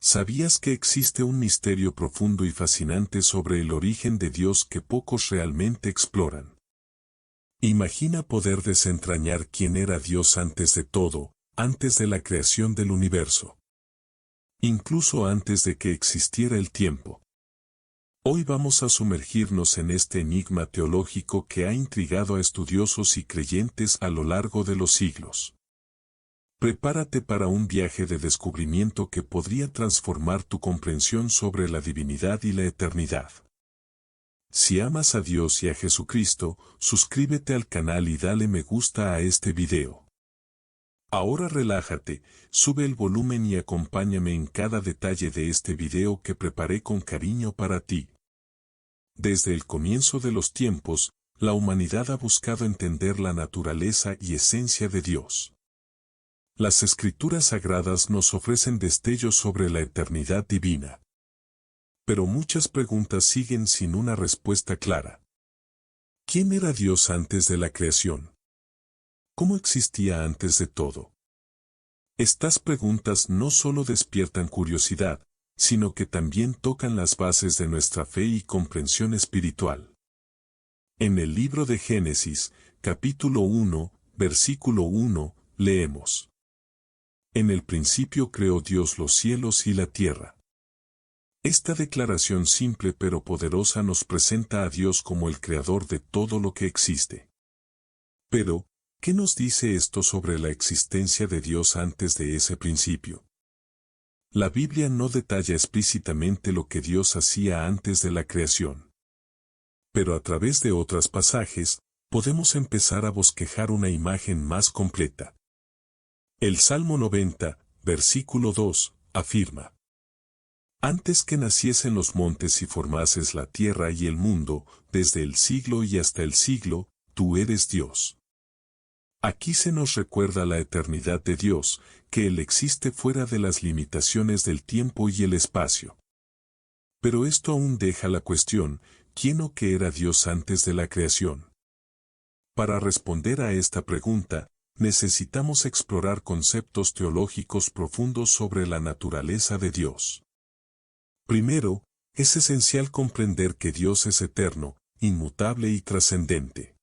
¿Sabías que existe un misterio profundo y fascinante sobre el origen de Dios que pocos realmente exploran? Imagina poder desentrañar quién era Dios antes de todo, antes de la creación del universo. Incluso antes de que existiera el tiempo. Hoy vamos a sumergirnos en este enigma teológico que ha intrigado a estudiosos y creyentes a lo largo de los siglos. Prepárate para un viaje de descubrimiento que podría transformar tu comprensión sobre la divinidad y la eternidad. Si amas a Dios y a Jesucristo, suscríbete al canal y dale me gusta a este video. Ahora relájate, sube el volumen y acompáñame en cada detalle de este video que preparé con cariño para ti. Desde el comienzo de los tiempos, la humanidad ha buscado entender la naturaleza y esencia de Dios. Las Escrituras Sagradas nos ofrecen destellos sobre la eternidad divina. Pero muchas preguntas siguen sin una respuesta clara. ¿Quién era Dios antes de la creación? ¿Cómo existía antes de todo? Estas preguntas no solo despiertan curiosidad, sino que también tocan las bases de nuestra fe y comprensión espiritual. En el libro de Génesis, capítulo 1, versículo 1, leemos: En el principio creó Dios los cielos y la tierra. Esta declaración simple pero poderosa nos presenta a Dios como el creador de todo lo que existe. Pero, ¿qué nos dice esto sobre la existencia de Dios antes de ese principio? La Biblia no detalla explícitamente lo que Dios hacía antes de la creación. Pero a través de otros pasajes, podemos empezar a bosquejar una imagen más completa. El Salmo 90, versículo 2, afirma: Antes que naciesen los montes y formases la tierra y el mundo, desde el siglo y hasta el siglo, tú eres Dios. Aquí se nos recuerda la eternidad de Dios, que Él existe fuera de las limitaciones del tiempo y el espacio. Pero esto aún deja la cuestión, ¿quién o qué era Dios antes de la creación? Para responder a esta pregunta, necesitamos explorar conceptos teológicos profundos sobre la naturaleza de Dios. Primero, es esencial comprender que Dios es eterno, inmutable y trascendente.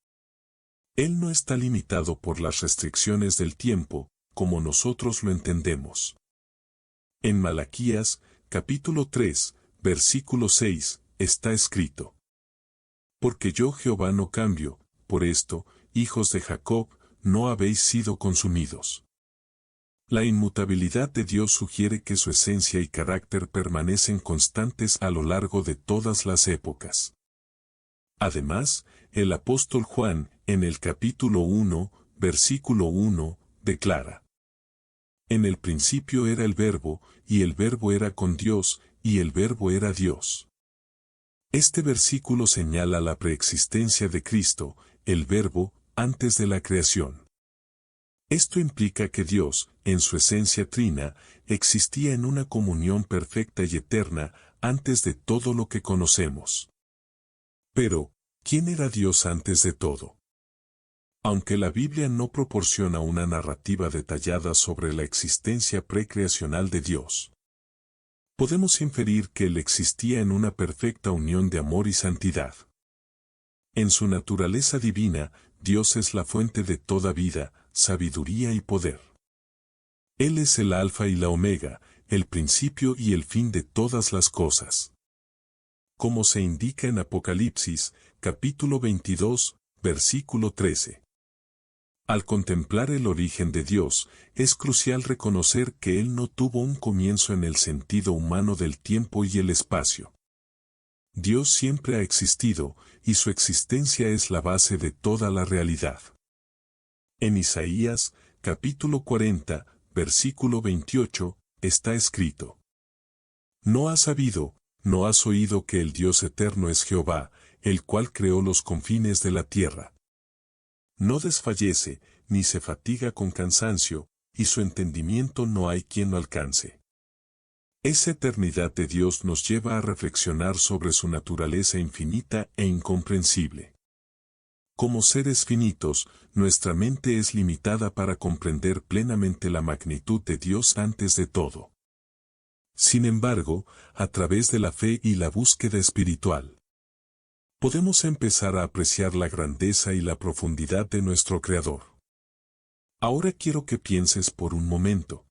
Él no está limitado por las restricciones del tiempo, como nosotros lo entendemos. En Malaquías, capítulo 3, versículo 6, está escrito: Porque yo Jehová no cambio, por esto, hijos de Jacob, no habéis sido consumidos. La inmutabilidad de Dios sugiere que su esencia y carácter permanecen constantes a lo largo de todas las épocas. Además, el apóstol Juan, en el capítulo 1, versículo 1, declara: En el principio era el Verbo, y el Verbo era con Dios, y el Verbo era Dios. Este versículo señala la preexistencia de Cristo, el Verbo, antes de la creación. Esto implica que Dios, en su esencia trina, existía en una comunión perfecta y eterna, antes de todo lo que conocemos. Pero, ¿quién era Dios antes de todo? Aunque la Biblia no proporciona una narrativa detallada sobre la existencia precreacional de Dios, podemos inferir que Él existía en una perfecta unión de amor y santidad. En su naturaleza divina, Dios es la fuente de toda vida, sabiduría y poder. Él es el Alfa y la Omega, el principio y el fin de todas las cosas. Como se indica en Apocalipsis, capítulo 22, versículo 13. Al contemplar el origen de Dios, es crucial reconocer que Él no tuvo un comienzo en el sentido humano del tiempo y el espacio. Dios siempre ha existido, y su existencia es la base de toda la realidad. En Isaías, capítulo 40, versículo 28, está escrito: No has sabido, no has oído que el Dios eterno es Jehová, el cual creó los confines de la tierra. No desfallece, ni se fatiga con cansancio, y su entendimiento no hay quien lo alcance. Esa eternidad de Dios nos lleva a reflexionar sobre su naturaleza infinita e incomprensible. Como seres finitos, nuestra mente es limitada para comprender plenamente la magnitud de Dios antes de todo. Sin embargo, a través de la fe y la búsqueda espiritual, podemos empezar a apreciar la grandeza y la profundidad de nuestro Creador. Ahora quiero que pienses por un momento.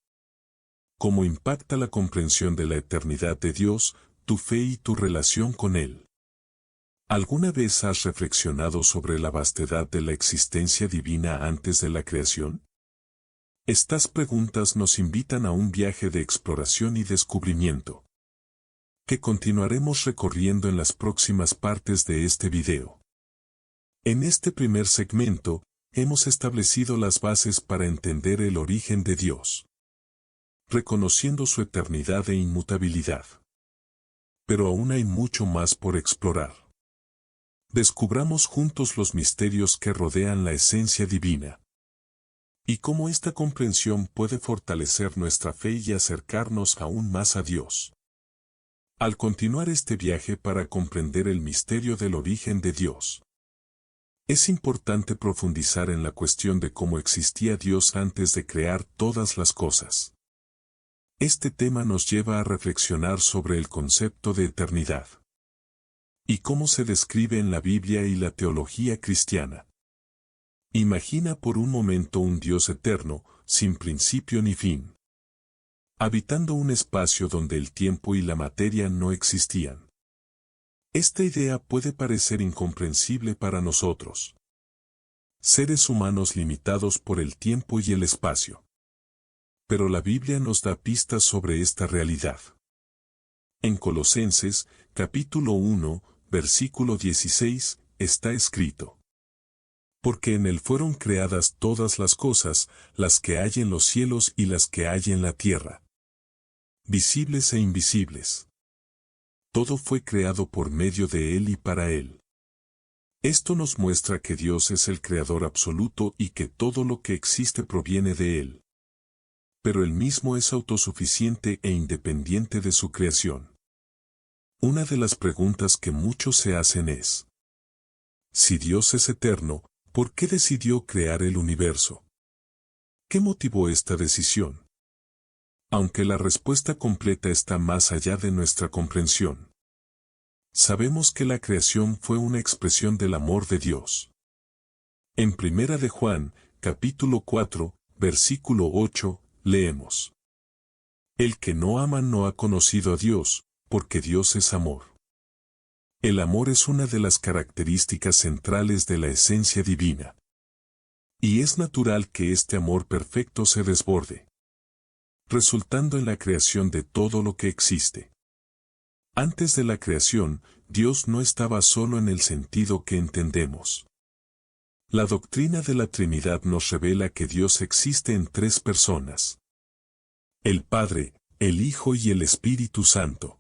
¿Cómo impacta la comprensión de la eternidad de Dios, tu fe y tu relación con Él? ¿Alguna vez has reflexionado sobre la vastedad de la existencia divina antes de la creación? Estas preguntas nos invitan a un viaje de exploración y descubrimiento, que continuaremos recorriendo en las próximas partes de este video. En este primer segmento, hemos establecido las bases para entender el origen de Dios, reconociendo su eternidad e inmutabilidad. Pero aún hay mucho más por explorar. Descubramos juntos los misterios que rodean la esencia divina, y cómo esta comprensión puede fortalecer nuestra fe y acercarnos aún más a Dios. Al continuar este viaje para comprender el misterio del origen de Dios, es importante profundizar en la cuestión de cómo existía Dios antes de crear todas las cosas. Este tema nos lleva a reflexionar sobre el concepto de eternidad y cómo se describe en la Biblia y la teología cristiana. Imagina por un momento un Dios eterno, sin principio ni fin, habitando un espacio donde el tiempo y la materia no existían. Esta idea puede parecer incomprensible para nosotros, seres humanos limitados por el tiempo y el espacio. Pero la Biblia nos da pistas sobre esta realidad. En Colosenses, capítulo 1, versículo 16, está escrito: porque en Él fueron creadas todas las cosas, las que hay en los cielos y las que hay en la tierra, visibles e invisibles. Todo fue creado por medio de Él y para Él. Esto nos muestra que Dios es el Creador absoluto y que todo lo que existe proviene de Él. Pero Él mismo es autosuficiente e independiente de su creación. Una de las preguntas que muchos se hacen es: si Dios es eterno, ¿por qué decidió crear el universo? ¿Qué motivó esta decisión? Aunque la respuesta completa está más allá de nuestra comprensión, sabemos que la creación fue una expresión del amor de Dios. En Primera de Juan, capítulo 4, versículo 8, leemos: el que no ama no ha conocido a Dios, porque Dios es amor. El amor es una de las características centrales de la esencia divina. Y es natural que este amor perfecto se desborde, resultando en la creación de todo lo que existe. Antes de la creación, Dios no estaba solo en el sentido que entendemos. La doctrina de la Trinidad nos revela que Dios existe en tres personas: el Padre, el Hijo y el Espíritu Santo.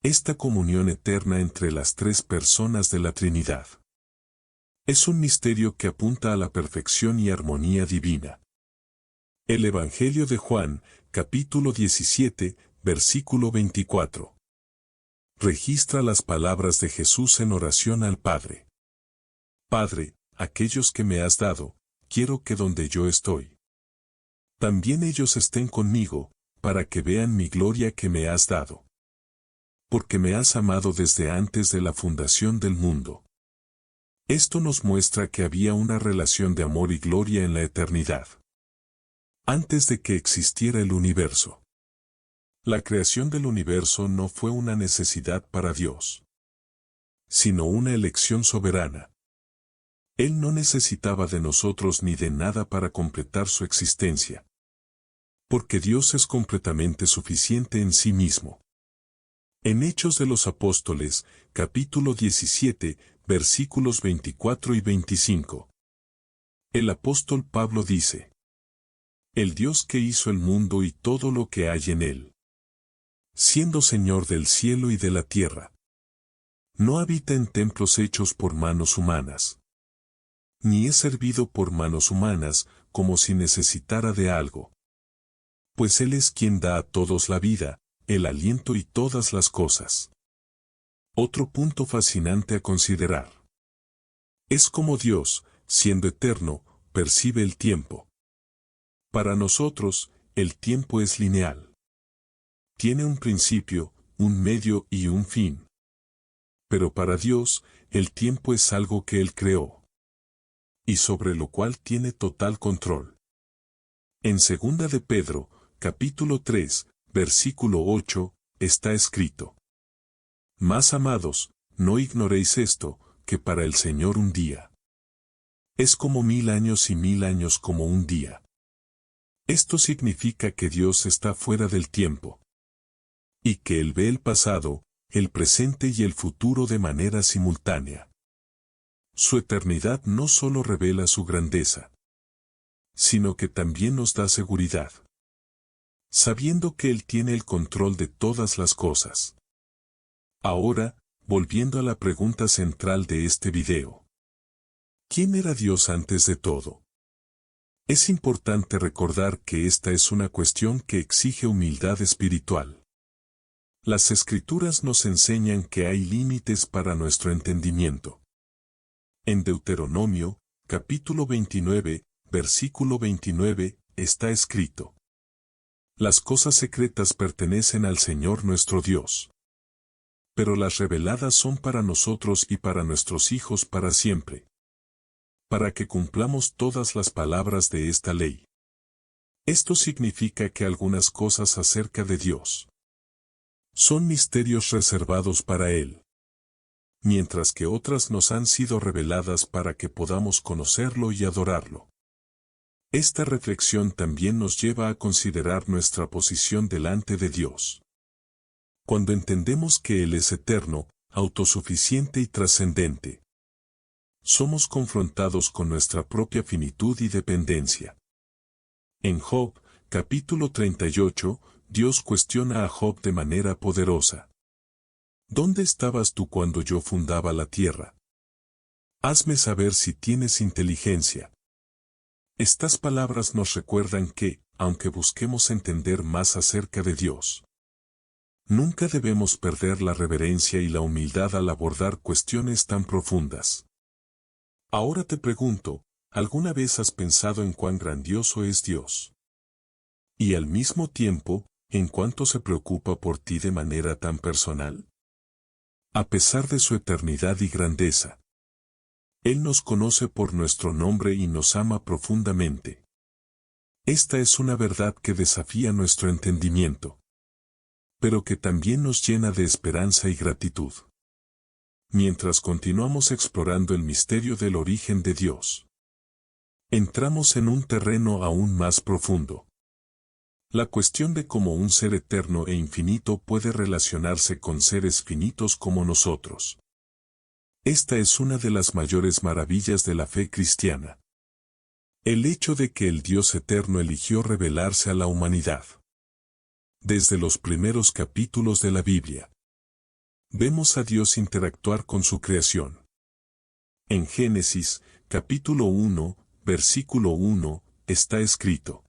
Esta comunión eterna entre las tres personas de la Trinidad es un misterio que apunta a la perfección y armonía divina. El Evangelio de Juan, capítulo 17, versículo 24. Registra las palabras de Jesús en oración al Padre. Padre, aquellos que me has dado, quiero que donde yo estoy, también ellos estén conmigo, para que vean mi gloria que me has dado. Porque me has amado desde antes de la fundación del mundo. Esto nos muestra que había una relación de amor y gloria en la eternidad, antes de que existiera el universo. La creación del universo no fue una necesidad para Dios, sino una elección soberana. Él no necesitaba de nosotros ni de nada para completar su existencia, porque Dios es completamente suficiente en sí mismo. En Hechos de los Apóstoles, capítulo 17, versículos 24 y 25. El apóstol Pablo dice: el Dios que hizo el mundo y todo lo que hay en él, siendo Señor del cielo y de la tierra, no habita en templos hechos por manos humanas, ni es servido por manos humanas como si necesitara de algo. Pues Él es quien da a todos la vida, el aliento y todas las cosas. Otro punto fascinante a considerar es cómo Dios, siendo eterno, percibe el tiempo. Para nosotros, el tiempo es lineal. tiene un principio, un medio y un fin. Pero para Dios, el tiempo es algo que Él creó, y sobre lo cual tiene total control. En 2 de Pedro, capítulo 3, versículo 8, está escrito: Más amados, no ignoréis esto, que para el Señor un día es como 1000 años y 1000 años como un día. Esto significa que Dios está fuera del tiempo, y que Él ve el pasado, el presente y el futuro de manera simultánea. Su eternidad no solo revela su grandeza, sino que también nos da seguridad, sabiendo que Él tiene el control de todas las cosas. Ahora, volviendo a la pregunta central de este video: ¿quién era Dios antes de todo? Es importante recordar que esta es una cuestión que exige humildad espiritual. Las Escrituras nos enseñan que hay límites para nuestro entendimiento. En Deuteronomio, capítulo 29, versículo 29, está escrito: Las cosas secretas pertenecen al Señor nuestro Dios, pero las reveladas son para nosotros y para nuestros hijos para siempre, para que cumplamos todas las palabras de esta ley. Esto significa que algunas cosas acerca de Dios son misterios reservados para Él, mientras que otras nos han sido reveladas para que podamos conocerlo y adorarlo. Esta reflexión también nos lleva a considerar nuestra posición delante de Dios. Cuando entendemos que Él es eterno, autosuficiente y trascendente, somos confrontados con nuestra propia finitud y dependencia. En Job, capítulo 38, Dios cuestiona a Job de manera poderosa: ¿Dónde estabas tú cuando yo fundaba la tierra? Hazme saber si tienes inteligencia. Estas palabras nos recuerdan que, aunque busquemos entender más acerca de Dios, nunca debemos perder la reverencia y la humildad al abordar cuestiones tan profundas. Ahora te pregunto, ¿alguna vez has pensado en cuán grandioso es Dios? Y al mismo tiempo, ¿en cuánto se preocupa por ti de manera tan personal? A pesar de su eternidad y grandeza, Él nos conoce por nuestro nombre y nos ama profundamente. Esta es una verdad que desafía nuestro entendimiento, pero que también nos llena de esperanza y gratitud. Mientras continuamos explorando el misterio del origen de Dios, entramos en un terreno aún más profundo. La cuestión de cómo un ser eterno e infinito puede relacionarse con seres finitos como nosotros. Esta es una de las mayores maravillas de la fe cristiana. El hecho de que el Dios eterno eligió revelarse a la humanidad. Desde los primeros capítulos de la Biblia, vemos a Dios interactuar con su creación. En Génesis, capítulo 1, versículo 1, está escrito: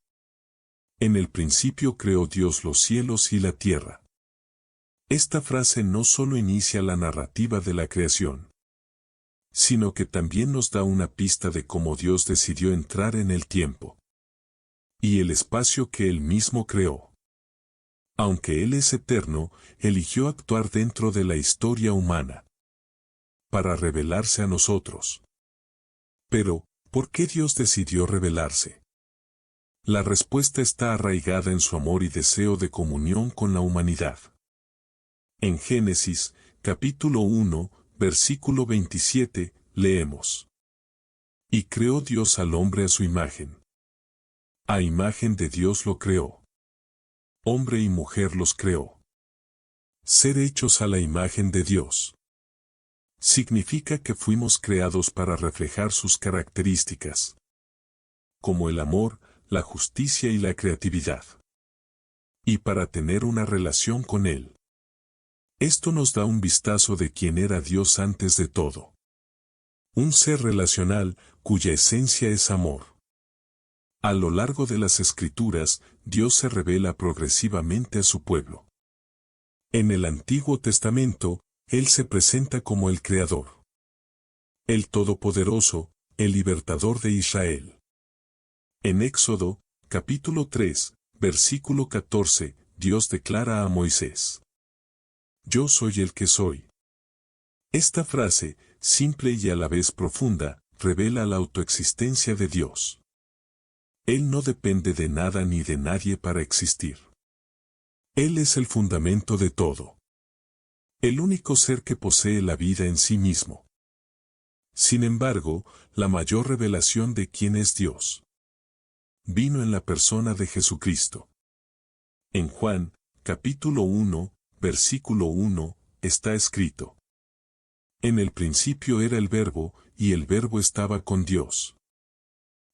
En el principio creó Dios los cielos y la tierra. Esta frase no solo inicia la narrativa de la creación, sino que también nos da una pista de cómo Dios decidió entrar en el tiempo y el espacio que Él mismo creó. Aunque Él es eterno, eligió actuar dentro de la historia humana para revelarse a nosotros. Pero, ¿por qué Dios decidió revelarse? La respuesta está arraigada en su amor y deseo de comunión con la humanidad. En Génesis, capítulo 1, versículo 27, leemos: Y creó Dios al hombre a su imagen. A imagen de Dios lo creó. Hombre y mujer los creó. Ser hechos a la imagen de Dios significa que fuimos creados para reflejar sus características, como el amor, la justicia y la creatividad, y para tener una relación con Él. Esto nos da un vistazo de quién era Dios antes de todo. Un ser relacional, cuya esencia es amor. A lo largo de las Escrituras, Dios se revela progresivamente a su pueblo. En el Antiguo Testamento, Él se presenta como el Creador, el Todopoderoso, el Libertador de Israel. En Éxodo, capítulo 3, versículo 14, Dios declara a Moisés: Yo soy el que soy. Esta frase, simple y a la vez profunda, revela la autoexistencia de Dios. Él no depende de nada ni de nadie para existir. Él es el fundamento de todo. El único ser que posee la vida en sí mismo. Sin embargo, la mayor revelación de quién es Dios vino en la persona de Jesucristo. En Juan, capítulo 1, versículo 1, está escrito: En el principio era el Verbo, y el Verbo estaba con Dios.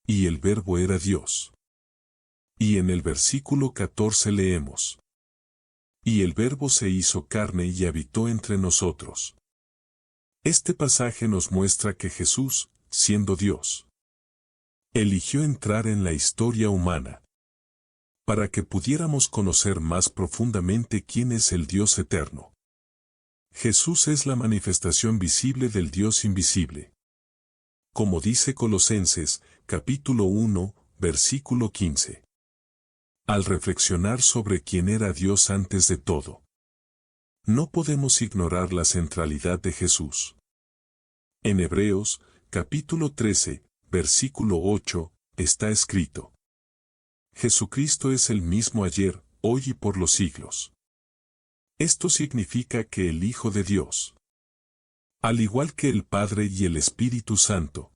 Y el Verbo era Dios. Y en el versículo 14 leemos: Y el Verbo se hizo carne y habitó entre nosotros. Este pasaje nos muestra que Jesús, siendo Dios, eligió entrar en la historia humana para que pudiéramos conocer más profundamente quién es el Dios eterno. Jesús es la manifestación visible del Dios invisible. Como dice Colosenses, capítulo 1, versículo 15. Al reflexionar sobre quién era Dios antes de todo, no podemos ignorar la centralidad de Jesús. En Hebreos, capítulo 13, versículo 8, está escrito: Jesucristo es el mismo ayer, hoy y por los siglos. Esto significa que el Hijo de Dios, al igual que el Padre y el Espíritu Santo,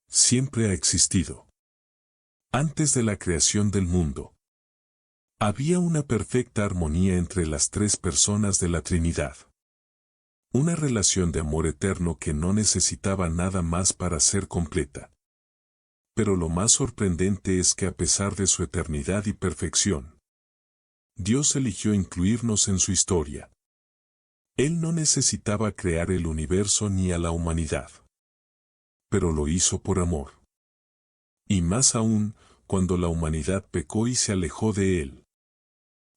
siempre ha existido. Antes de la creación del mundo, había una perfecta armonía entre las tres personas de la Trinidad. Una relación de amor eterno que no necesitaba nada más para ser completa. Pero lo más sorprendente es que a pesar de su eternidad y perfección, Dios eligió incluirnos en su historia. Él no necesitaba crear el universo ni a la humanidad. Pero lo hizo por amor. Y más aún, cuando la humanidad pecó y se alejó de Él,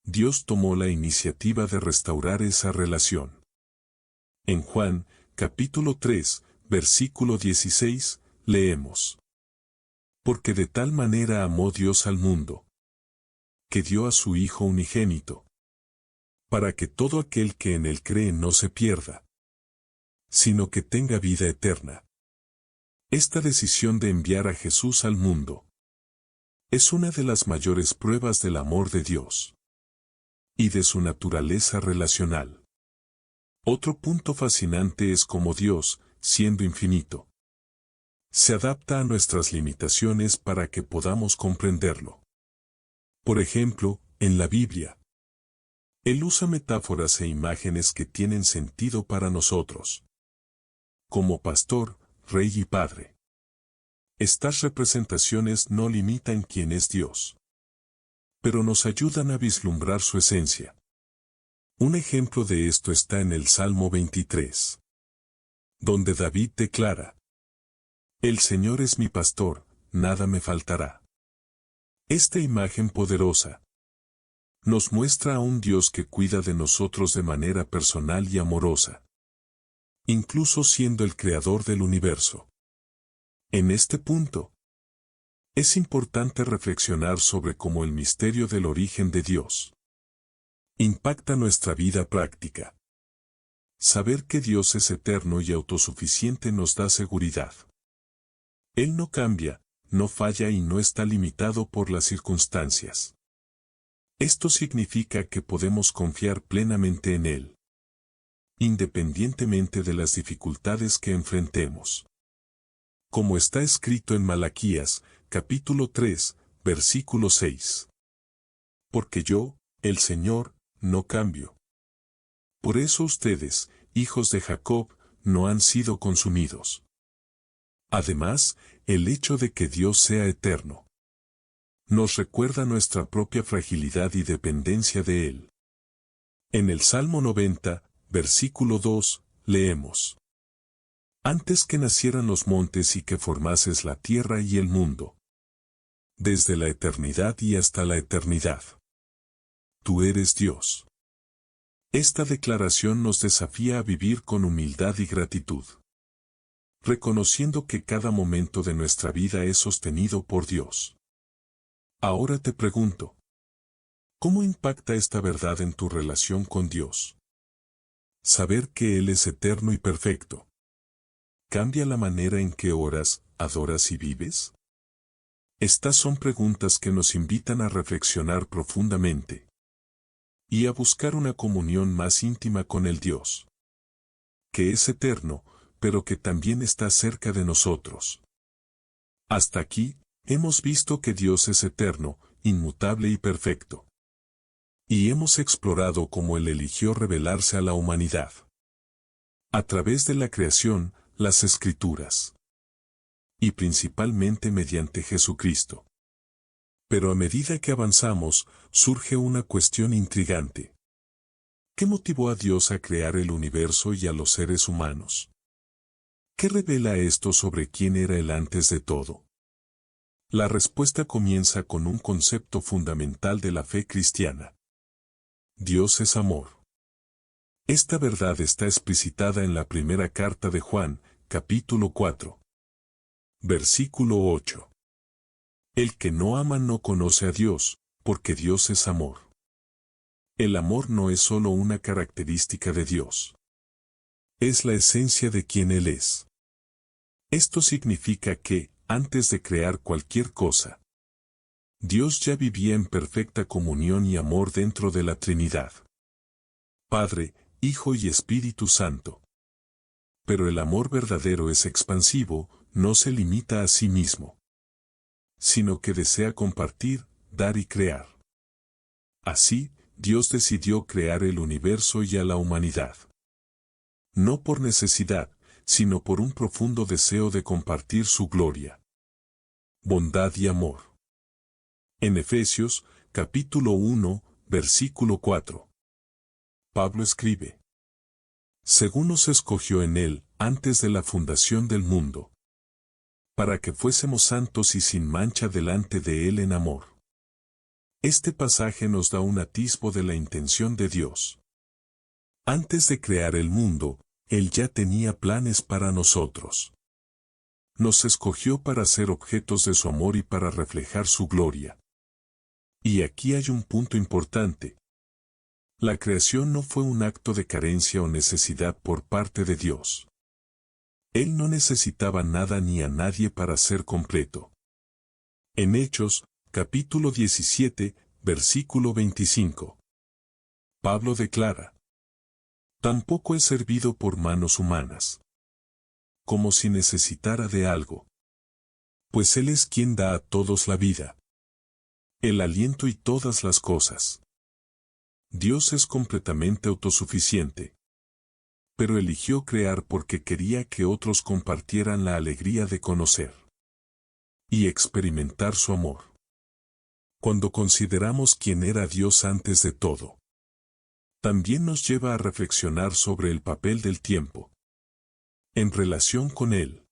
Dios tomó la iniciativa de restaurar esa relación. En Juan, capítulo 3, versículo 16, leemos: Porque de tal manera amó Dios al mundo, que dio a su Hijo unigénito, para que todo aquel que en Él cree no se pierda, sino que tenga vida eterna. Esta decisión de enviar a Jesús al mundo es una de las mayores pruebas del amor de Dios y de su naturaleza relacional. Otro punto fascinante es cómo Dios, siendo infinito, se adapta a nuestras limitaciones para que podamos comprenderlo. Por ejemplo, en la Biblia, Él usa metáforas e imágenes que tienen sentido para nosotros. Como pastor, rey y padre. Estas representaciones no limitan quién es Dios, pero nos ayudan a vislumbrar su esencia. Un ejemplo de esto está en el Salmo 23, donde David declara: El Señor es mi pastor, nada me faltará. Esta imagen poderosa nos muestra a un Dios que cuida de nosotros de manera personal y amorosa, incluso siendo el creador del universo. En este punto, es importante reflexionar sobre cómo el misterio del origen de Dios impacta nuestra vida práctica. Saber que Dios es eterno y autosuficiente nos da seguridad. Él no cambia, no falla y no está limitado por las circunstancias. Esto significa que podemos confiar plenamente en Él, independientemente de las dificultades que enfrentemos. Como está escrito en Malaquías, capítulo 3, versículo 6. Porque yo, el Señor, no cambio. Por eso ustedes, hijos de Jacob, no han sido consumidos. Además, el hecho de que Dios sea eterno nos recuerda nuestra propia fragilidad y dependencia de Él. En el Salmo 90, versículo 2, leemos: Antes que nacieran los montes y que formases la tierra y el mundo, desde la eternidad y hasta la eternidad, tú eres Dios. Esta declaración nos desafía a vivir con humildad y gratitud, reconociendo que cada momento de nuestra vida es sostenido por Dios. Ahora te pregunto, ¿Cómo impacta esta verdad en tu relación con Dios? Saber que Él es eterno y perfecto. ¿Cambia la manera en que oras, adoras y vives? Estas son preguntas que nos invitan a reflexionar profundamente y a buscar una comunión más íntima con el Dios, que es eterno, pero que también está cerca de nosotros. Hasta aquí, hemos visto que Dios es eterno, inmutable y perfecto. Y hemos explorado cómo Él eligió revelarse a la humanidad. A través de la creación, las Escrituras. Y principalmente mediante Jesucristo. Pero a medida que avanzamos, surge una cuestión intrigante. ¿Qué motivó a Dios a crear el universo y a los seres humanos? ¿Qué revela esto sobre quién era Él antes de todo? La respuesta comienza con un concepto fundamental de la fe cristiana. Dios es amor. Esta verdad está explicitada en la primera carta de Juan, capítulo 4. Versículo 8. El que no ama no conoce a Dios, porque Dios es amor. El amor no es solo una característica de Dios. Es la esencia de quien Él es. Esto significa que, antes de crear cualquier cosa, Dios ya vivía en perfecta comunión y amor dentro de la Trinidad. Padre, Hijo y Espíritu Santo. Pero el amor verdadero es expansivo, no se limita a sí mismo, sino que desea compartir, dar y crear. Así, Dios decidió crear el universo y a la humanidad. No por necesidad, sino por un profundo deseo de compartir su gloria, bondad y amor. En Efesios, capítulo 1, versículo 4. Pablo escribe: según nos escogió en Él, antes de la fundación del mundo, para que fuésemos santos y sin mancha delante de Él en amor. Este pasaje nos da un atisbo de la intención de Dios. Antes de crear el mundo, Él ya tenía planes para nosotros. Nos escogió para ser objetos de su amor y para reflejar su gloria. Y aquí hay un punto importante. La creación no fue un acto de carencia o necesidad por parte de Dios. Él no necesitaba nada ni a nadie para ser completo. En Hechos, capítulo 17, versículo 25. Pablo declara: tampoco he servido por manos humanas, como si necesitara de algo. Pues Él es quien da a todos la vida, el aliento y todas las cosas. Dios es completamente autosuficiente. Pero eligió crear porque quería que otros compartieran la alegría de conocer y experimentar su amor. Cuando consideramos quién era Dios antes de todo, también nos lleva a reflexionar sobre el papel del tiempo en relación con Él.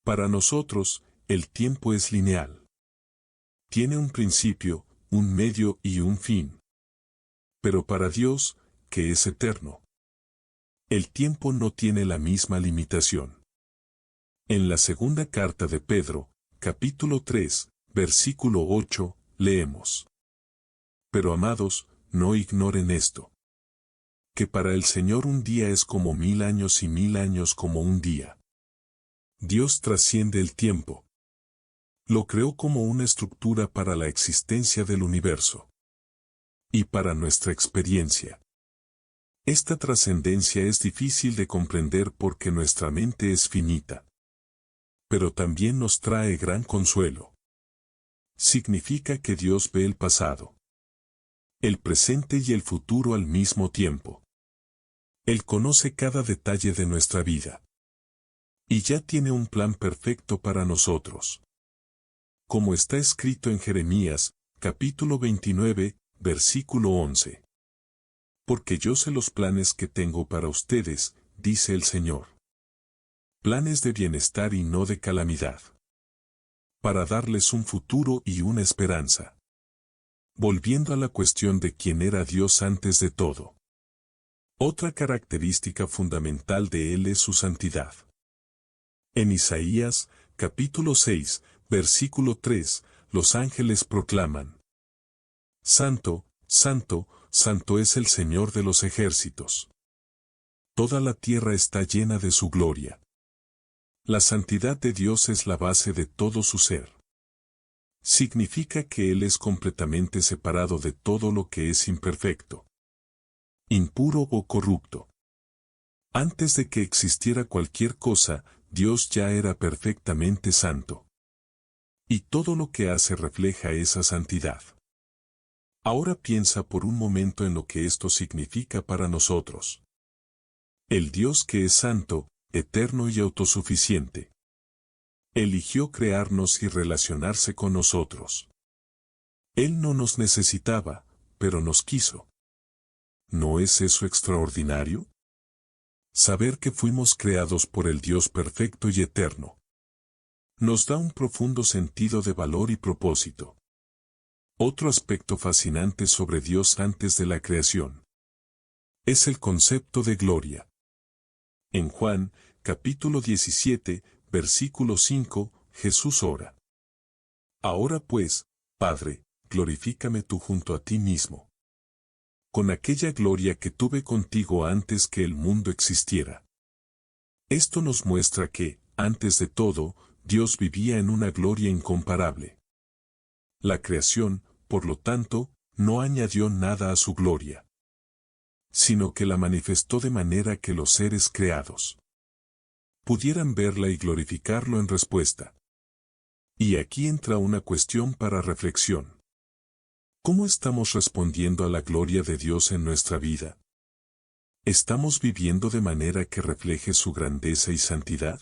Para nosotros, el tiempo es lineal. Tiene un principio, un medio y un fin. Pero para Dios, que es eterno, el tiempo no tiene la misma limitación. En la segunda carta de Pedro, capítulo 3, versículo 8, leemos: pero amados, no ignoren esto, que para el Señor un día es como 1000 años y 1000 años como un día. Dios trasciende el tiempo. Lo creó como una estructura para la existencia del universo y para nuestra experiencia. Esta trascendencia es difícil de comprender porque nuestra mente es finita. Pero también nos trae gran consuelo. Significa que Dios ve el pasado, el presente y el futuro al mismo tiempo. Él conoce cada detalle de nuestra vida. Y ya tiene un plan perfecto para nosotros. Como está escrito en Jeremías, capítulo 29, versículo 11. Porque yo sé los planes que tengo para ustedes, dice el Señor. Planes de bienestar y no de calamidad. Para darles un futuro y una esperanza. Volviendo a la cuestión de quién era Dios antes de todo. Otra característica fundamental de Él es su santidad. En Isaías, capítulo 6, versículo 3, los ángeles proclaman: Santo, santo, santo es el Señor de los ejércitos. Toda la tierra está llena de su gloria. La santidad de Dios es la base de todo su ser. Significa que Él es completamente separado de todo lo que es imperfecto, impuro o corrupto. Antes de que existiera cualquier cosa, Dios ya era perfectamente santo. Y todo lo que hace refleja esa santidad. Ahora piensa por un momento en lo que esto significa para nosotros. El Dios que es santo, eterno y autosuficiente, eligió crearnos y relacionarse con nosotros. Él no nos necesitaba, pero nos quiso. ¿No es eso extraordinario? Saber que fuimos creados por el Dios perfecto y eterno nos da un profundo sentido de valor y propósito. Otro aspecto fascinante sobre Dios antes de la creación es el concepto de gloria. En Juan, capítulo 17, versículo 5, Jesús ora: Ahora pues, Padre, glorifícame tú junto a ti mismo, con aquella gloria que tuve contigo antes que el mundo existiera. Esto nos muestra que, antes de todo, Dios vivía en una gloria incomparable. La creación, por lo tanto, no añadió nada a su gloria, sino que la manifestó de manera que los seres creados pudieran verla y glorificarlo en respuesta. Y aquí entra una cuestión para reflexión. ¿Cómo estamos respondiendo a la gloria de Dios en nuestra vida? ¿Estamos viviendo de manera que refleje su grandeza y santidad?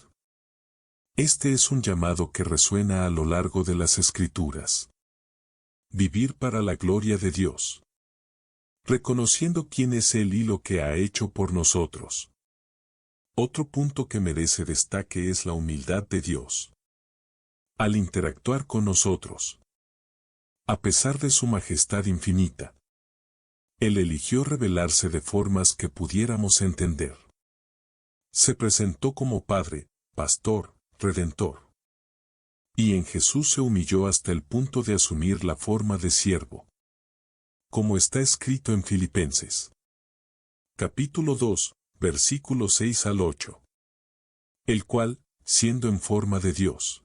Este es un llamado que resuena a lo largo de las Escrituras. Vivir para la gloria de Dios, reconociendo quién es Él y lo que ha hecho por nosotros. Otro punto que merece destaque es la humildad de Dios al interactuar con nosotros. A pesar de su majestad infinita, Él eligió revelarse de formas que pudiéramos entender. Se presentó como Padre, Pastor, Redentor. Y en Jesús se humilló hasta el punto de asumir la forma de siervo, como está escrito en Filipenses, capítulo 2, versículos 6 al 8. El cual, siendo en forma de Dios,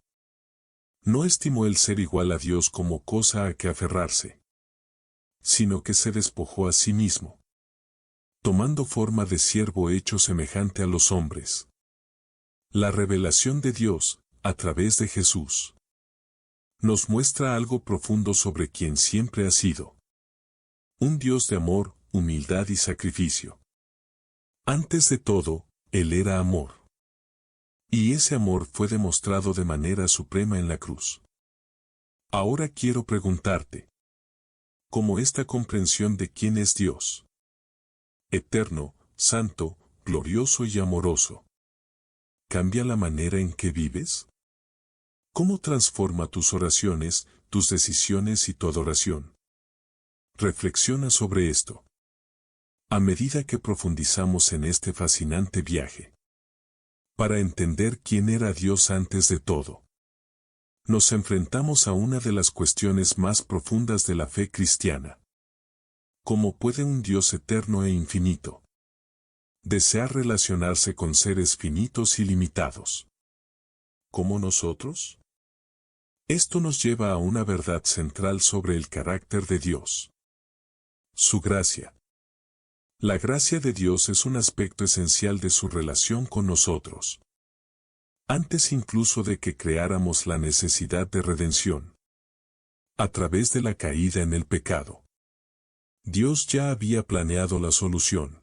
no estimó el ser igual a Dios como cosa a que aferrarse, sino que se despojó a sí mismo, tomando forma de siervo hecho semejante a los hombres. La revelación de Dios, a través de Jesús, nos muestra algo profundo sobre quien siempre ha sido. Un Dios de amor, humildad y sacrificio. Antes de todo, Él era amor. Y ese amor fue demostrado de manera suprema en la cruz. Ahora quiero preguntarte, ¿cómo esta comprensión de quién es Dios? Eterno, santo, glorioso y amoroso, ¿cambia la manera en que vives? ¿Cómo transforma tus oraciones, tus decisiones y tu adoración? Reflexiona sobre esto. A medida que profundizamos en este fascinante viaje, para entender quién era Dios antes de todo, nos enfrentamos a una de las cuestiones más profundas de la fe cristiana. ¿Cómo puede un Dios eterno e infinito desear relacionarse con seres finitos y limitados, como nosotros? Esto nos lleva a una verdad central sobre el carácter de Dios: su gracia. La gracia de Dios es un aspecto esencial de su relación con nosotros. Antes incluso de que creáramos la necesidad de redención, a través de la caída en el pecado, Dios ya había planeado la solución.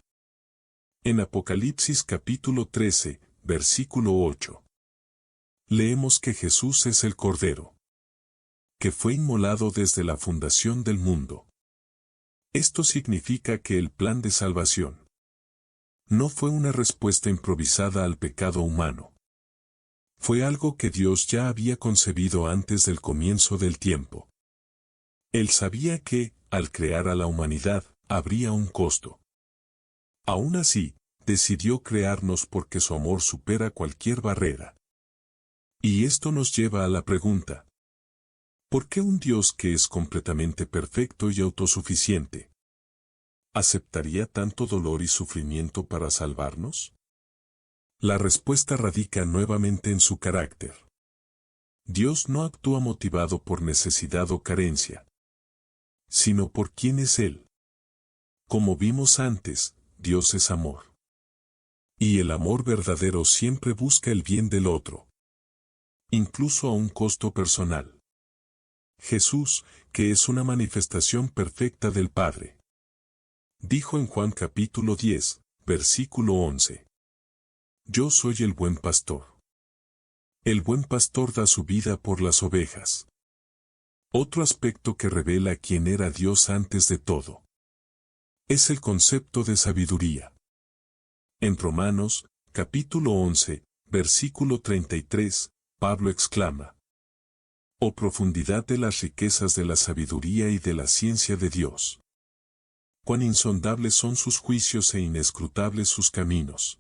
En Apocalipsis capítulo 13, versículo 8, leemos que Jesús es el Cordero, que fue inmolado desde la fundación del mundo. Esto significa que el plan de salvación no fue una respuesta improvisada al pecado humano. Fue algo que Dios ya había concebido antes del comienzo del tiempo. Él sabía que, al crear a la humanidad, habría un costo. Aún así, decidió crearnos porque su amor supera cualquier barrera. Y esto nos lleva a la pregunta: ¿Por qué un Dios que es completamente perfecto y autosuficiente aceptaría tanto dolor y sufrimiento para salvarnos? La respuesta radica nuevamente en su carácter. Dios no actúa motivado por necesidad o carencia, sino por quién es Él. Como vimos antes, Dios es amor. Y el amor verdadero siempre busca el bien del otro, incluso a un costo personal. Jesús, que es una manifestación perfecta del Padre, dijo en Juan capítulo 10, versículo 11. Yo soy el buen pastor. El buen pastor da su vida por las ovejas. Otro aspecto que revela quién era Dios antes de todo es el concepto de sabiduría. En Romanos, capítulo 11, versículo 33, Pablo exclama: «Oh profundidad de las riquezas de la sabiduría y de la ciencia de Dios! Cuán insondables son sus juicios e inescrutables sus caminos».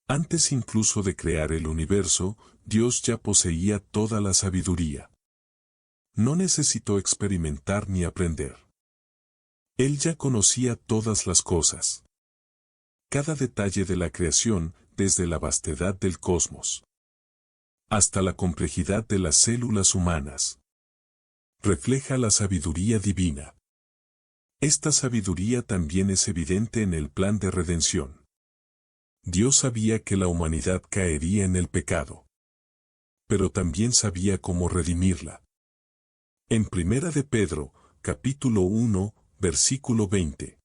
Antes incluso de crear el universo, Dios ya poseía toda la sabiduría. No necesitó experimentar ni aprender. Él ya conocía todas las cosas. Cada detalle de la creación, desde la vastedad del cosmos hasta la complejidad de las células humanas, refleja la sabiduría divina. Esta sabiduría también es evidente en el plan de redención. Dios sabía que la humanidad caería en el pecado, pero también sabía cómo redimirla. En Primera de Pedro, capítulo 1, versículo 20.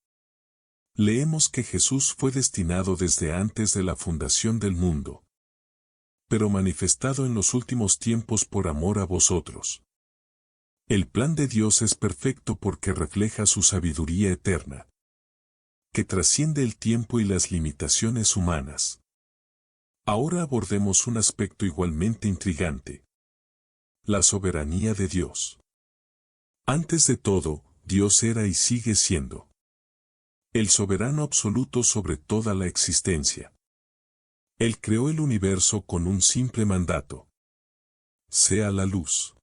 Leemos que Jesús fue destinado desde antes de la fundación del mundo, pero manifestado en los últimos tiempos por amor a vosotros. El plan de Dios es perfecto porque refleja su sabiduría eterna, que trasciende el tiempo y las limitaciones humanas. Ahora abordemos un aspecto igualmente intrigante: la soberanía de Dios. Antes de todo, Dios era y sigue siendo el soberano absoluto sobre toda la existencia. Él creó el universo con un simple mandato: sea la luz.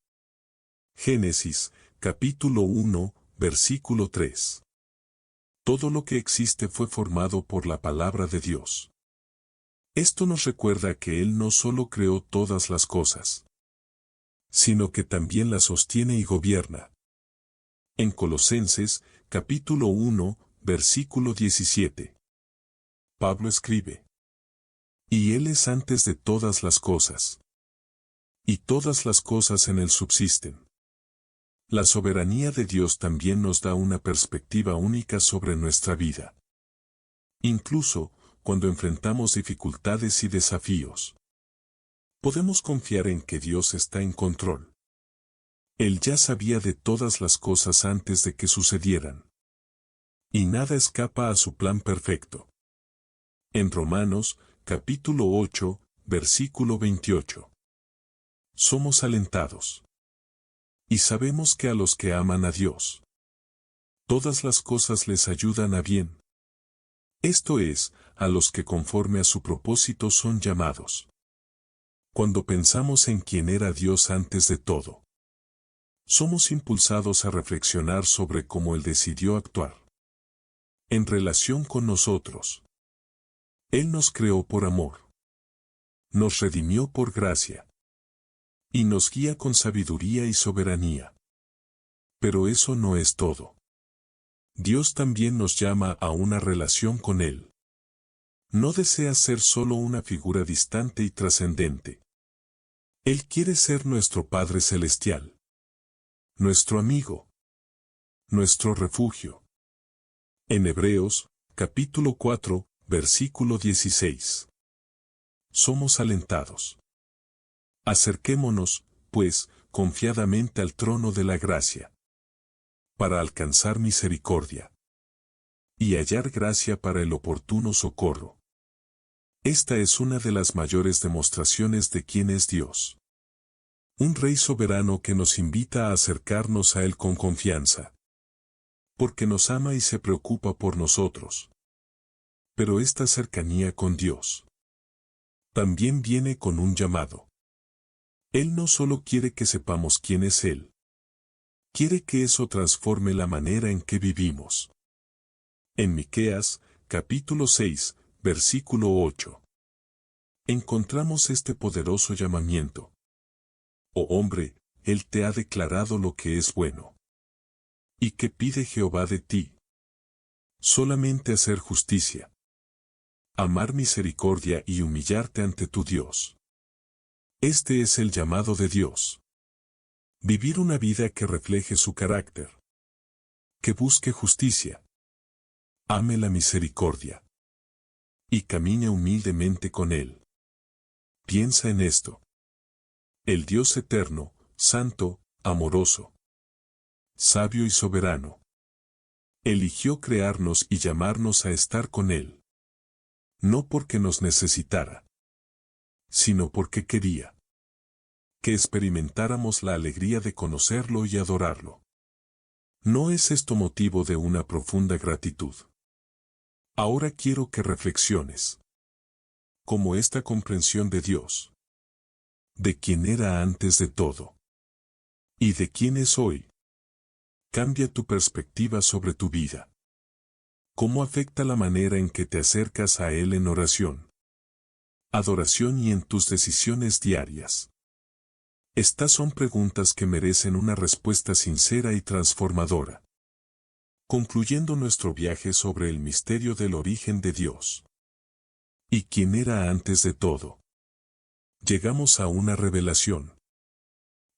Génesis, capítulo 1, versículo 3. Todo lo que existe fue formado por la palabra de Dios. Esto nos recuerda que Él no solo creó todas las cosas, sino que también las sostiene y gobierna. En Colosenses, capítulo 1, versículo 17. Pablo escribe: «Y Él es antes de todas las cosas, y todas las cosas en Él subsisten». La soberanía de Dios también nos da una perspectiva única sobre nuestra vida. Incluso, cuando enfrentamos dificultades y desafíos, podemos confiar en que Dios está en control. Él ya sabía de todas las cosas antes de que sucedieran, y nada escapa a su plan perfecto. En Romanos, capítulo 8, versículo 28. Somos alentados. Y sabemos que a los que aman a Dios, todas las cosas les ayudan a bien. Esto es, a los que conforme a su propósito son llamados. Cuando pensamos en quién era Dios antes de todo, somos impulsados a reflexionar sobre cómo Él decidió actuar en relación con nosotros. Él nos creó por amor, nos redimió por gracia, y nos guía con sabiduría y soberanía. Pero eso no es todo. Dios también nos llama a una relación con Él. No desea ser solo una figura distante y trascendente. Él quiere ser nuestro Padre Celestial, nuestro amigo, nuestro refugio. En Hebreos, capítulo 4, versículo 16. Somos alentados. Acerquémonos, pues, confiadamente al trono de la gracia, para alcanzar misericordia y hallar gracia para el oportuno socorro. Esta es una de las mayores demostraciones de quién es Dios. Un Rey soberano que nos invita a acercarnos a Él con confianza, porque nos ama y se preocupa por nosotros. Pero esta cercanía con Dios también viene con un llamado. Él no solo quiere que sepamos quién es Él, Quiere que eso transforme la manera en que vivimos. En Miqueas, capítulo 6, versículo 8. Encontramos este poderoso llamamiento. Oh hombre, Él te ha declarado lo que es bueno. ¿Y qué pide Jehová de ti? Solamente hacer justicia, amar misericordia y humillarte ante tu Dios. Este es el llamado de Dios. Vivir una vida que refleje su carácter. Que busque justicia. Ame la misericordia. Y camine humildemente con Él. Piensa en esto. El Dios eterno, santo, amoroso, sabio y soberano, eligió crearnos y llamarnos a estar con Él. No porque nos necesitara, sino porque quería que experimentáramos la alegría de conocerlo y adorarlo. ¿No es esto motivo de una profunda gratitud? Ahora quiero que reflexiones. Como esta comprensión de Dios, de quién era antes de todo, y de quién es hoy, cambia tu perspectiva sobre tu vida. ¿Cómo afecta la manera en que te acercas a Él en oración, adoración y en tus decisiones diarias? Estas son preguntas que merecen una respuesta sincera y transformadora. Concluyendo nuestro viaje sobre el misterio del origen de Dios. ¿Y quién era antes de todo? Llegamos a una revelación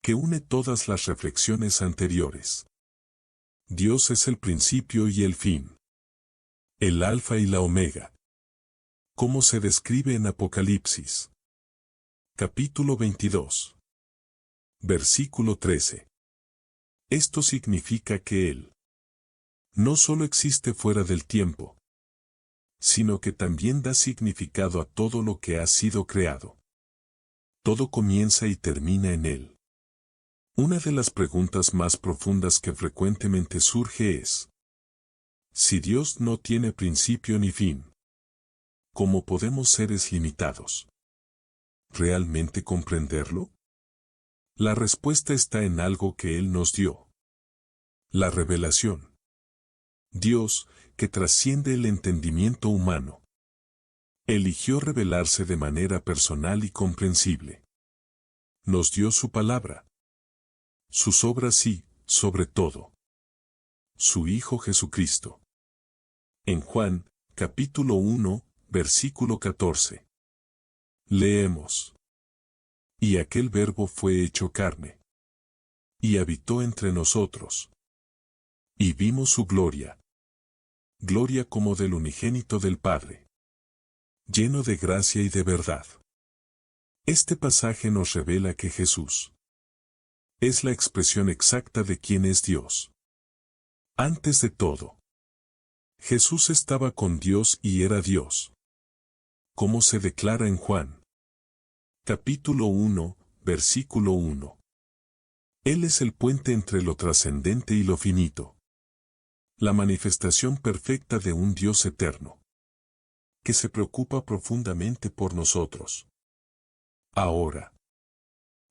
que une todas las reflexiones anteriores. Dios es el principio y el fin. El alfa y la omega. Como se describe en Apocalipsis. Capítulo 22. Versículo 13. Esto significa que Él no solo existe fuera del tiempo, sino que también da significado a todo lo que ha sido creado. Todo comienza y termina en Él. Una de las preguntas más profundas que frecuentemente surge es: si Dios no tiene principio ni fin, ¿cómo podemos seres limitados realmente comprenderlo? La respuesta está en algo que Él nos dio. La revelación. Dios, que trasciende el entendimiento humano, eligió revelarse de manera personal y comprensible. Nos dio su palabra, sus obras y, sobre todo, su Hijo Jesucristo. En Juan, capítulo 1, versículo 14. Leemos: y aquel Verbo fue hecho carne, y habitó entre nosotros. Y vimos su gloria. Gloria como del unigénito del Padre, lleno de gracia y de verdad. Este pasaje nos revela que Jesús es la expresión exacta de quién es Dios. Antes de todo, Jesús estaba con Dios y era Dios. Como se declara en Juan, capítulo 1, versículo 1. Él es el puente entre lo trascendente y lo finito. La manifestación perfecta de un Dios eterno, que se preocupa profundamente por nosotros. Ahora,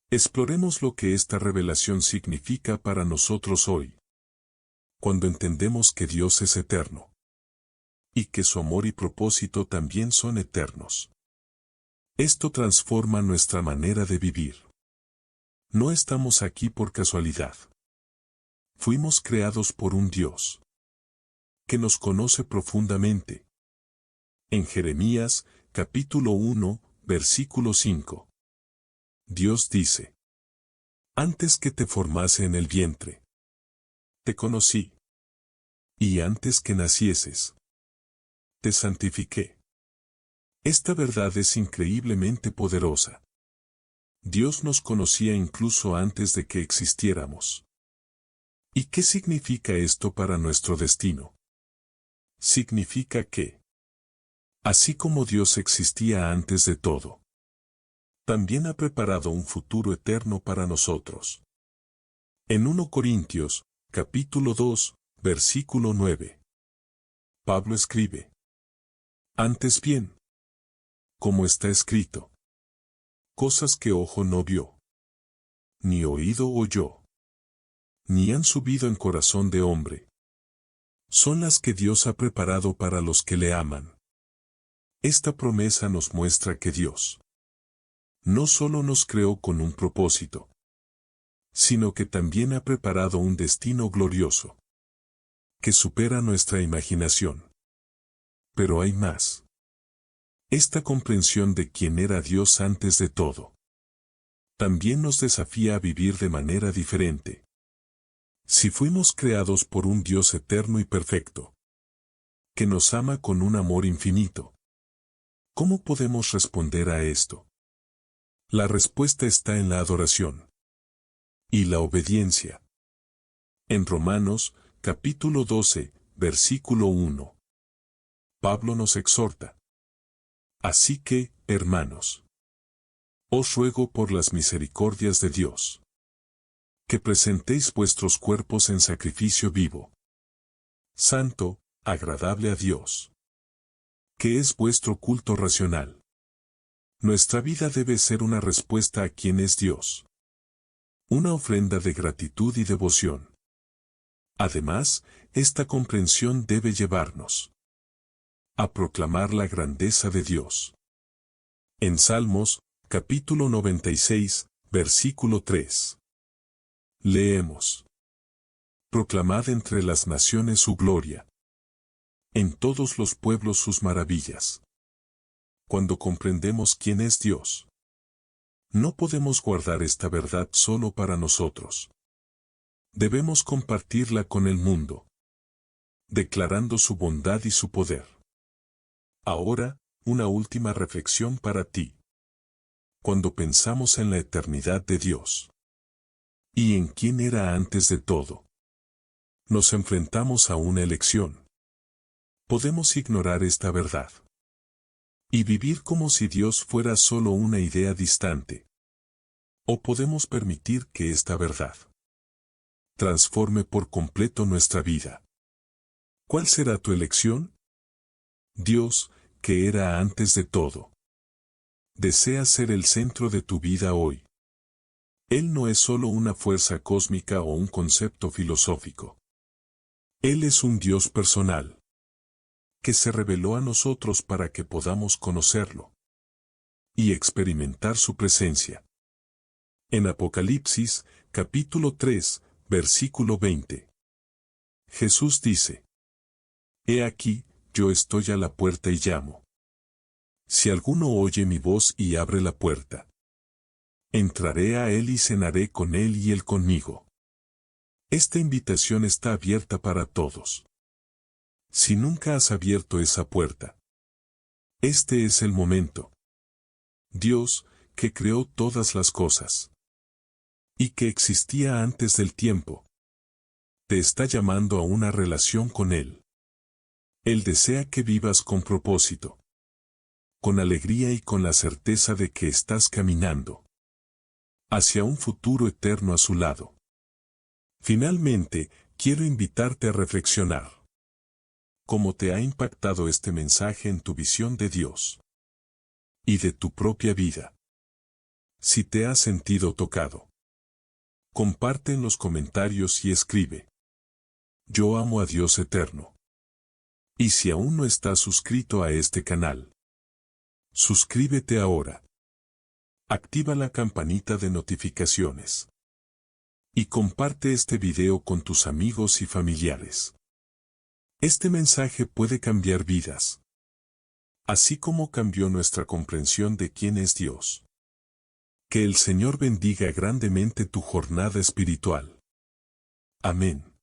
exploremos lo que esta revelación significa para nosotros hoy. Cuando entendemos que Dios es eterno, y que su amor y propósito también son eternos, esto transforma nuestra manera de vivir. No estamos aquí por casualidad. Fuimos creados por un Dios que nos conoce profundamente. En Jeremías, capítulo 1, versículo 5. Dios dice: antes que te formase en el vientre, te conocí. Y antes que nacieses, te santifiqué. Esta verdad es increíblemente poderosa. Dios nos conocía incluso antes de que existiéramos. ¿Y qué significa esto para nuestro destino? Significa que, así como Dios existía antes de todo, también ha preparado un futuro eterno para nosotros. En 1 Corintios, capítulo 2, versículo 9. Pablo escribe: antes bien, como está escrito, cosas que ojo no vio, ni oído oyó, ni han subido en corazón de hombre. Son las que Dios ha preparado para los que le aman. Esta promesa nos muestra que Dios no solo nos creó con un propósito, sino que también ha preparado un destino glorioso, que supera nuestra imaginación. Pero hay más. Esta comprensión de quién era Dios antes de todo, también nos desafía a vivir de manera diferente. Si fuimos creados por un Dios eterno y perfecto, que nos ama con un amor infinito, ¿cómo podemos responder a esto? La respuesta está en la adoración y la obediencia. En Romanos, capítulo 12, versículo 1. Pablo nos exhorta. Así que, hermanos, os ruego por las misericordias de Dios, que presentéis vuestros cuerpos en sacrificio vivo, santo, agradable a Dios, que es vuestro culto racional. Nuestra vida debe ser una respuesta a quien es Dios, una ofrenda de gratitud y devoción. Además, esta comprensión debe llevarnos a proclamar la grandeza de Dios. En Salmos, capítulo 96, versículo 3. Leemos: Proclamad entre las naciones su gloria, en todos los pueblos sus maravillas. Cuando comprendemos quién es Dios, no podemos guardar esta verdad solo para nosotros. Debemos compartirla con el mundo, declarando su bondad y su poder. Ahora, una última reflexión para ti. Cuando pensamos en la eternidad de Dios y en quién era antes de todo, nos enfrentamos a una elección. Podemos ignorar esta verdad y vivir como si Dios fuera solo una idea distante. O podemos permitir que esta verdad transforme por completo nuestra vida. ¿Cuál será tu elección? Dios, que era antes de todo, desea ser el centro de tu vida hoy. Él no es solo una fuerza cósmica o un concepto filosófico. Él es un Dios personal, que se reveló a nosotros para que podamos conocerlo y experimentar su presencia. En Apocalipsis, capítulo 3, versículo 20. Jesús dice: He aquí, yo estoy a la puerta y llamo. Si alguno oye mi voz y abre la puerta, entraré a él y cenaré con él y él conmigo. Esta invitación está abierta para todos. Si nunca has abierto esa puerta, este es el momento. Dios, que creó todas las cosas y que existía antes del tiempo, te está llamando a una relación con Él. Él desea que vivas con propósito, con alegría y con la certeza de que estás caminando hacia un futuro eterno a su lado. Finalmente, quiero invitarte a reflexionar. ¿Cómo te ha impactado este mensaje en tu visión de Dios y de tu propia vida? Si te has sentido tocado, comparte en los comentarios y escribe: Yo amo a Dios eterno. Y si aún no estás suscrito a este canal, suscríbete ahora. Activa la campanita de notificaciones. Y comparte este video con tus amigos y familiares. Este mensaje puede cambiar vidas, así como cambió nuestra comprensión de quién es Dios. Que el Señor bendiga grandemente tu jornada espiritual. Amén.